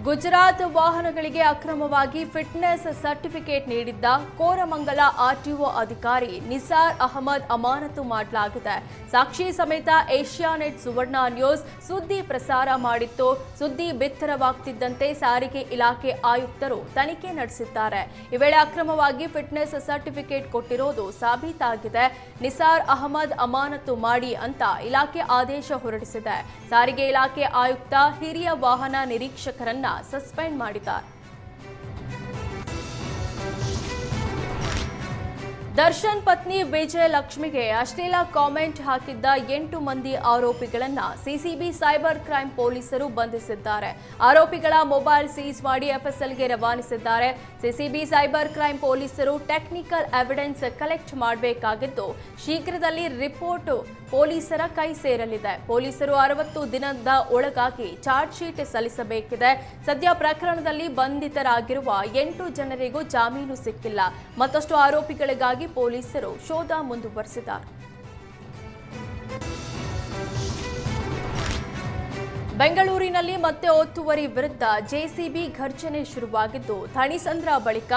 ಗುಜರಾತ್ ವಾಹನಗಳಿಗೆ ಅಕ್ರಮವಾಗಿ fitness certificate ನೀಡಿದ್ದ ಕೋರಮಂಗಲ ಆರ್ಟಿಒ ಅಧಿಕಾರಿ ನಿಸಾರ್ ಅಹಮದ್ ಅಮಾನತು ಮಾಡಲಾಗಿದೆ. ಸಾಕ್ಷಿ ಸಮೇತ ಏಷ್ಯಾನೆಟ್ ಸುವರ್ಣ ನ್ಯೂಸ್ ಸುದ್ದಿ ಪ್ರಸಾರ ಮಾಡಿತ್ತು. ಸುದ್ದಿ ಬಿತ್ತರವಾಗ್ತಿದ್ದಂತೆ ಸಾರಿಗೆ ಇಲಾಖೆ ಆಯುಕ್ತರು ತನಿಖೆ ನಡೆಸಿದ್ದಾರೆ. ಈ ವೇಳೆ ಅಕ್ರಮವಾಗಿ ಫಿಟ್ನೆಸ್ ಸರ್ಟಿಫಿಕೇಟ್ ಕೊಟ್ಟಿರೋದು ಸಾಬೀತಾಗಿದೆ. ನಿಸಾರ್ ಅಹಮದ್ ಅಮಾನತು ಮಾಡಿ ಅಂತ ಇಲಾಖೆ ಆದೇಶ ಹೊರಡಿಸಿದೆ. ಸಾರಿಗೆ ಇಲಾಖೆ ಆಯುಕ್ತ ಹಿರಿಯ ವಾಹನ ನಿರೀಕ್ಷಕರನ್ನ ಸಸ್ಪೆಂಡ್ ಮಾಡಿದ್ದಾರೆ. ದರ್ಶನ್ ಪತ್ನಿ ವಿಜಯಲಕ್ಷ್ಮಿಗೆ ಅಶ್ಲೀಲ ಕಾಮೆಂಟ್ ಹಾಕಿದ್ದ 8 ಮಂದಿ ಆರೋಪಿಗಳನ್ನ ಸಿಸಿಬಿ ಸೈಬರ್ ಕ್ರೈಮ್ ಪೊಲೀಸರು ಬಂಧಿಸಿದ್ದಾರೆ. ಆರೋಪಿಗಳ ಮೊಬೈಲ್ ಸೀಸ್ ಮಾಡಿ ಎಫ್ಎಸ್ಎಲ್ಗೆ ರವಾನಿಸಿದ್ದಾರೆ. ಸಿಸಿಬಿ ಸೈಬರ್ ಕ್ರೈಮ್ ಪೊಲೀಸರು ಟೆಕ್ನಿಕಲ್ ಎವಿಡೆನ್ಸ್ ಕಲೆಕ್ಟ್ ಮಾಡಬೇಕಾಗಿದ್ದು ಶೀಘ್ರದಲ್ಲಿ ರಿಪೋರ್ಟ್ ಪೊಲೀಸರ ಕೈ ಸೇರಲಿದೆ. ಪೊಲೀಸರು 60 ದಿನದ ಒಳಗಾಗಿ ಚಾರ್ಜ್ ಶೀಟ್ ಸಲ್ಲಿಸಬೇಕಿದೆ. ಸದ್ಯ ಪ್ರಕರಣದಲ್ಲಿ ಬಂಧಿತರಾಗಿರುವ 8 ಜನರಿಗೂ ಜಾಮೀನು ಸಿಕ್ಕಿಲ್ಲ. ಮತ್ತಷ್ಟು ಆರೋಪಿಗಳಿಗಾಗಿ ಪೊಲೀಸರು ಶೋಧ ಮುಂದುವರೆಸಿದ್ದಾರೆ. ಬೆಂಗಳೂರಿನಲ್ಲಿ ಮತ್ತೆ ಒತ್ತುವರಿ ವಿರುದ್ಧ ಜೆಸಿಬಿ ಘರ್ಷಣೆ ಶುರುವಾಗಿದ್ದು ಥಣಿಸಂದ್ರ ಬಳಿಕ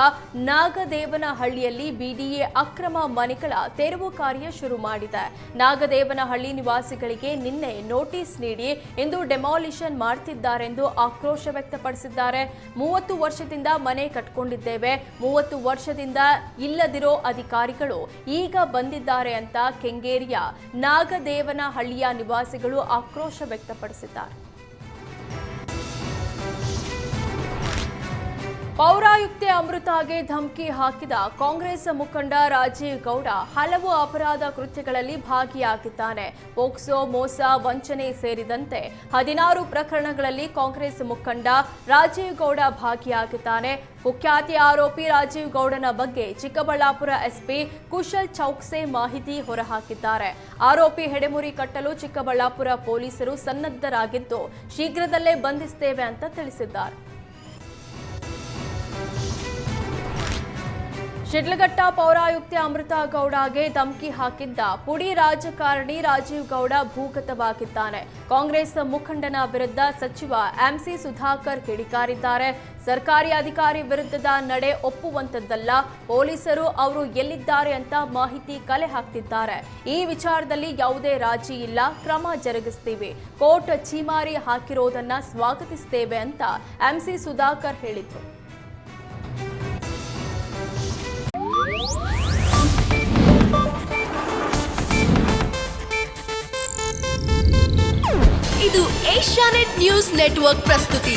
ನಾಗದೇವನಹಳ್ಳಿಯಲ್ಲಿ ಬಿಡಿಎ ಅಕ್ರಮ ಮನೆಗಳ ತೆರವು ಕಾರ್ಯ ಶುರು ಮಾಡಿದೆ. ನಾಗದೇವನಹಳ್ಳಿ ನಿವಾಸಿಗಳಿಗೆ ನಿನ್ನೆ ನೋಟಿಸ್ ನೀಡಿ ಇಂದು ಡೆಮಾಲಿಷನ್ ಮಾಡ್ತಿದ್ದಾರೆಂದು ಆಕ್ರೋಶ ವ್ಯಕ್ತಪಡಿಸಿದ್ದಾರೆ. 30 ವರ್ಷದಿಂದ ಮನೆ ಕಟ್ಕೊಂಡಿದ್ದೇವೆ, 30 ವರ್ಷದಿಂದ ಇಲ್ಲದಿರೋ ಅಧಿಕಾರಿಗಳು ಈಗ ಬಂದಿದ್ದಾರೆ ಅಂತ ಕೆಂಗೇರಿಯ ನಾಗದೇವನಹಳ್ಳಿಯ ನಿವಾಸಿಗಳು ಆಕ್ರೋಶ ವ್ಯಕ್ತಪಡಿಸಿದ್ದಾರೆ. ಪೌರಾಯುಕ್ತೆ ಅಮೃತಾಗೆ ಧಮಕಿ ಹಾಕಿದ ಕಾಂಗ್ರೆಸ್ ಮುಖಂಡ ರಾಜೀವ್ ಗೌಡ ಹಲವು ಅಪರಾಧ ಕೃತ್ಯಗಳಲ್ಲಿ ಭಾಗಿಯಾಗಿದ್ದಾನೆ. ಪೋಕ್ಸೋ, ಮೋಸ, ವಂಚನೆ ಸೇರಿದಂತೆ 16 ಪ್ರಕರಣಗಳಲ್ಲಿ ಕಾಂಗ್ರೆಸ್ ಮುಖಂಡ ರಾಜೀವ್ ಗೌಡ ಭಾಗಿಯಾಗಿದ್ದಾನೆ. ಕುಖ್ಯಾತಿ ಆರೋಪಿ ರಾಜೀವ್ ಗೌಡನ ಬಗ್ಗೆ ಚಿಕ್ಕಬಳ್ಳಾಪುರ ಎಸ್ಪಿ ಕುಶಲ್ ಚೌಕ್ಸೆ ಮಾಹಿತಿ ಹೊರಹಾಕಿದ್ದಾರೆ. ಆರೋಪಿ ಹೆಡೆಮುರಿ ಕಟ್ಟಲು ಚಿಕ್ಕಬಳ್ಳಾಪುರ ಪೊಲೀಸರು ಸನ್ನದ್ಧರಾಗಿದ್ದು ಶೀಘ್ರದಲ್ಲೇ ಬಂಧಿಸುತ್ತೇವೆ ಅಂತ ತಿಳಿಸಿದ್ದಾರೆ. ಶಿಡ್ಲಘಟ್ಟ ಪೌರಾಯುಕ್ತೆ ಅಮೃತಾ ಗೌಡಗೆ ಧಮಕಿ ಹಾಕಿದ್ದ ಪುಡಿ ರಾಜಕಾರಣಿ ರಾಜೀವ್ ಗೌಡ ಭೂಗತವಾಗಿದ್ದಾನೆ. ಕಾಂಗ್ರೆಸ್ ಮುಖಂಡನ ವಿರುದ್ಧ ಸಚಿವ ಎಂಸಿ ಸುಧಾಕರ್ ಕಿಡಿಕಾರಿದ್ದಾರೆ. ಸರ್ಕಾರಿ ಅಧಿಕಾರಿ ವಿರುದ್ಧದ ನಡೆ ಒಪ್ಪುವಂತದ್ದಲ್ಲ, ಪೊಲೀಸರು ಅವರು ಎಲ್ಲಿದ್ದಾರೆ ಅಂತ ಮಾಹಿತಿ ಕಲೆ ಹಾಕ್ತಿದ್ದಾರೆ. ಈ ವಿಚಾರದಲ್ಲಿ ಯಾವುದೇ ರಾಜಿ ಇಲ್ಲ, ಕ್ರಮ ಜರುಗಿಸ್ತೀವಿ. ಕೋರ್ಟ್ ಛೀಮಾರಿ ಹಾಕಿರೋದನ್ನ ಸ್ವಾಗತಿಸ್ತೇವೆ ಅಂತ ಎಂಸಿ ಸುಧಾಕರ್ ಹೇಳಿದ್ರು. ಇದು ಏಷ್ಯಾನೆಟ್ ನ್ಯೂಸ್ ನೆಟ್ವರ್ಕ್ ಪ್ರಸ್ತುತಿ.